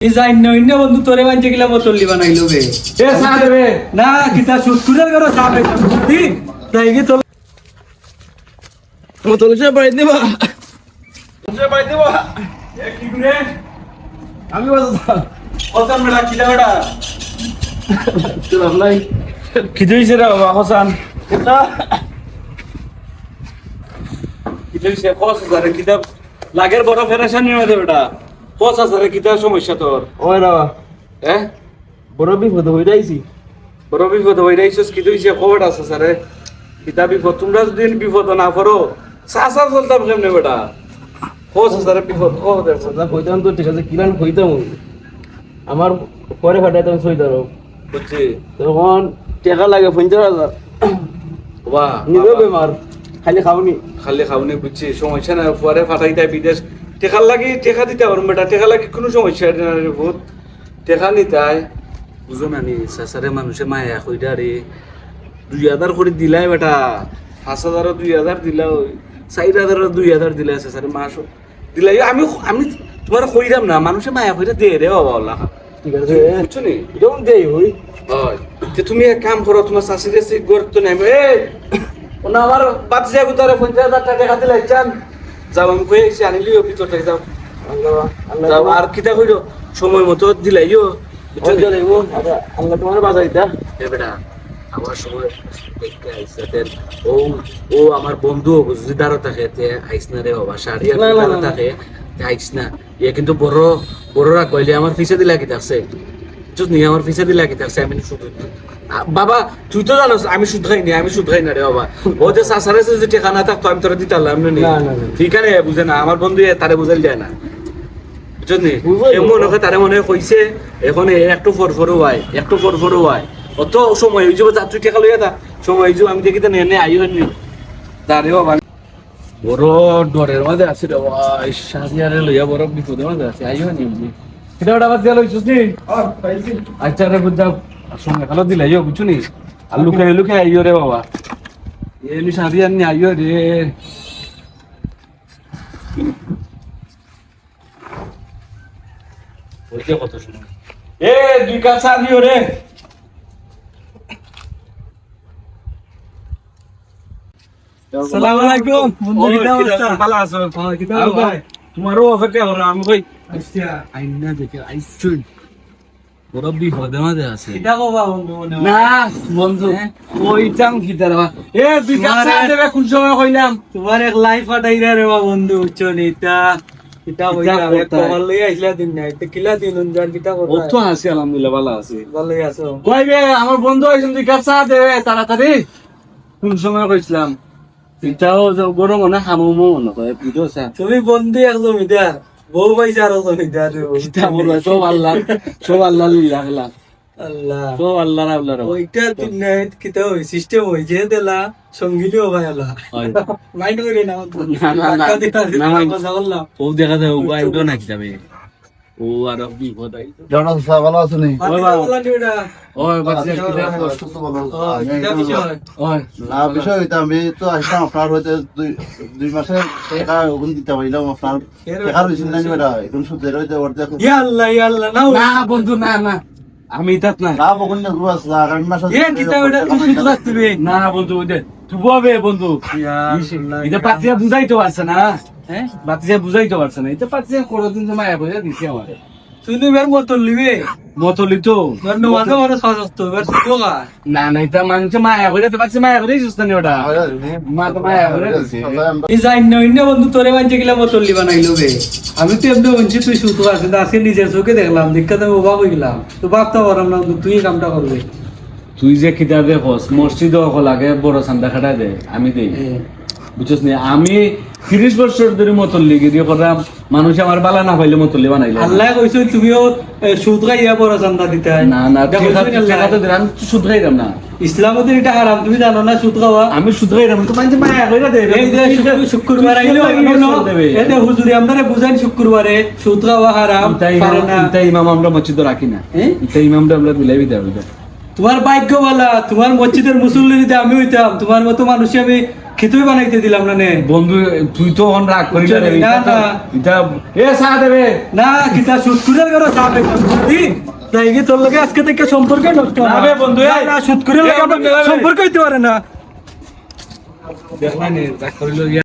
বন্ধু তোরে বাঞ্চে গেলা বোতল লিবা নাইলো বে এ চা দেবে না কিতা সুস্কুরের করো চা পাইতাম ঠিক তাইগে তো বোতল সে বাইদ দিবা এ কি করে আমি বাজা ওসান মেলা কিলা বড়া চল নাই কি দিছে রে বাবা হোসেন এটা কি দিছে কোস করে কিতাব লাগের বড় ফেরেশান নিয়ে দে বেটা কোস আছে কিতা সমস্যা তোর ওই রাবা হ্যাঁ বড় বিপদ হই রাইছি বড় বিপদ হই রাইছস কি দিছে খবর আছে স্যারে কিতা বিপদ তোমরা যদি বিপদ না করো সাসা চলতাম কেমনে বেটা কোস আছে বিপদ ও দে দাদা কইতাম তো ঠিক আছে কিলান কইতাম আমার পরে ফাটাইতাম সইতারো বুঝছি তখন টাকা লাগে 50,000 বাহ নিবে বেমার খালি খাওনি খালি খাওনি বুঝছি সমস্যা না পরে ফাটাই দেয় বিদেশ টেকার লাগি টেকা দিতে পারবো বেটা টেকা লাগি কোনো সমস্যা না রে বহুত টেকা নিতাই বুঝো না নি সাসারে মানুষে মায়া কইরা রে 2,000 করে দিলাই বেটা 5,000 2,000 দিলা 4,000 2,000 দিলা সাসারে মাস দিলাই আমি তোমার কইরাম না মানুষে মায়া কইরা দে রে বাবা আল্লাহ ঠিক আছে বুঝছো নি যেমন দেই হই হয় তে তুমি এক কাম করো তোমার শাশুড়ি সে গর্ত নাই এই ওনা আমার বাচ্চা গুতারে 50,000 টাকা দিলাই চান যাও আমি কই এসে আনিলিও ভিতর থেকে যাও আল্লাহ আল্লাহ যাও আর কিটা কইরো সময় মতো দিলাইও বুঝছো বুঝছো দেবো আল্লাহ তোমার বাজাইতা এ বেটা আমার সময় দেখতে আইসাতের ও ও আমার বন্ধু যদি দাঁড়ো থাকে তে আইস না রে বাবা শাড়ি আর দাঁড়ো থাকে তে আইস না এ কিন্তু বড় বড়রা কইলে আমার ফিসে দিলা কি থাকছে যদি আমার ফিসে দিলা কি থাকছে আমি শুধু বাবা তুই তো জানোস আমি সুদ খাই না রে বাবা ও যে সাসারে যে টাকা না থাকতো আমি তোরা দিতে পারলাম না ঠিক আছে বুঝে না আমার বন্ধু তারে বুঝাই যায় না বুঝলি এমন ওকে তারে মনে কইছে এখন একটু ফরফরও হয় অত সময় হয়ে যাবো তুই টাকা লইয়া তা সময় হয়ে যাবো আমি দেখি তো নে আইও নি দাঁড়িয়ে বাবা বড় ডরের মধ্যে আছে রে ভাই সারিয়ারে লইয়া বড় বিপদের মধ্যে আছে আইও নি এটা ওটা বাদ দিয়া লইছস নি আচ্ছা রে বুঝা সঙ্গে খালো দিলাইও বুঝছো নি আর লুকে আইও রে বাবা এলি সারিয়ার নি আইও রে ওইটা কত শুনো এ দুই কাপ চা দিও রে আসসালামু আলাইকুম বন্ধু কিটা অবস্থা ভালো আছো কিটা ভাই তোমারও অপেক্ষা করো আমি কই আচ্ছা আইনা দেখে আইছুন বড় বিপদে মাঝে আছে কিটা বাবা বন্ধু না বন্ধু কইতাম কিটা রে এ দুই কাপ চা দেবে কোন সময় কইলাম তোমার এক লাইফ আটাইরা রে বাবা বন্ধু চনিতা কিটা কইলা কল লই আইলা দিন নাই তে কিলা দিন উনজান কিটা কথা ও তো আছে আলহামদুলিল্লাহ ভালো আছে ভালোই আছো কইবে আমার বন্ধু আইছেন দুই কাপ চা দেবে তাড়াতাড়ি কোন সময় কইছিলাম এটাও গরম না খামো মনে করে বুঝো স্যার তুমি বন্ধু একদম ইদা বউ পয়সা আর একদম ইদা কিতা বলবা সব আল্লাহ লিল্লাহ আল্লাহ সব আল্লাহ আল্লাহ ওইটা দিন নাই কিতা হই সিস্টেম হই যে দেলা সঙ্গীলিও ভাই আল্লাহ মাইন্ড করে না না ও দেখা যায় ও ভাই তো নাকি যাবে ও আর বিপদ আই জনা ভালো আছে নি ওই বাবা ওই বাচ্চা না বিষয় হইতে আমি তো আসলাম আপনার হইতে দুই মাসের টাকা ওগুন দিতে পারিলাম আপনার টাকা রয়েছিল না বেটা এখন সুদের হইতে অর্ধেক ইয়া আল্লাহ না বন্ধু না আমি তাত না না বগুন না গুয়াস আগামী মাসে এ কিতা ওটা তুই সুদ রাখবি না বন্ধু ওইটা তুই ববে বন্ধু এটা পাতিয়া বুঝাইতে পারছ না হ্যাঁ পাতিয়া বুঝাইতে পারছ না এটা পাতিয়া কোনদিন তো মায়া বুঝা দিছি আমারে তুই বের মতলি তো ধন্যবাদ আমার সহস্ত বের সুদোগা না এটা মানুষ মায়া করে তো পাচ্ছে মায়া করে সুস্ত নি ওটা মা তো মায়া করে এই যাইন্য বন্ধু তোরে বাঞ্চে গেলা মতলি বানাইলো বে আমি তো এমনি বলছি তুই সুদ আছে আজকে নিজের চোখে দেখলাম দেখা তো অবাক হয়ে গেলাম তো ভাবতে পারলাম না তুই কামটা করবে তুই যে কিতাব দেখস মসজিদ লাগে বড় চান্দা খাটাই দে আমি দেই বুঝছিস নি আমি 30 বছর ধরে মতল লিগে দিয়ে করলাম মানুষ আমার বালা না পাইলে মতলি বানাইলো আল্লাহ কইছো তুমিও সুদ খাইয়া বড় চান্দা দিতে না টাকা তো দিলাম সুদ খাইরাম না ইসলামতে এটা হারাম তুমি জানো না সুদ খাওয়া আমি সুদ খাইরাম তো মানে মায়া কইরা দে এই যে শুক্রবার আইলো এই যে হুজুরি আমরারে বুঝাইন শুক্রবারে সুদ খাওয়া হারাম তাই ইমাম আমরা মসজিদে রাখি না তাই ইমামটা আমরা দিলাই দেব তোমার ভাগ্যওয়ালা তোমার মসজিদের মুসল্লি যদি আমি হইতাম তোমার মতো মানুষ আমি খিচুড়ি বানাইতে দিলাম না নে বন্ধু তুই তো অন রাগ করি না রে। না, না। এটা এ চা দেবে না কিতা সুৎকুরের ঘরে যাবে বন্ধু তাই কি তোর লগে আজকে থেকে সম্পর্ক নষ্ট না বে বন্ধু, এই। না সুৎকুরের এই লগে আমার আমার মেলাবে। সম্পর্ক হইতে পারে না দেখলা নে রাগ করিল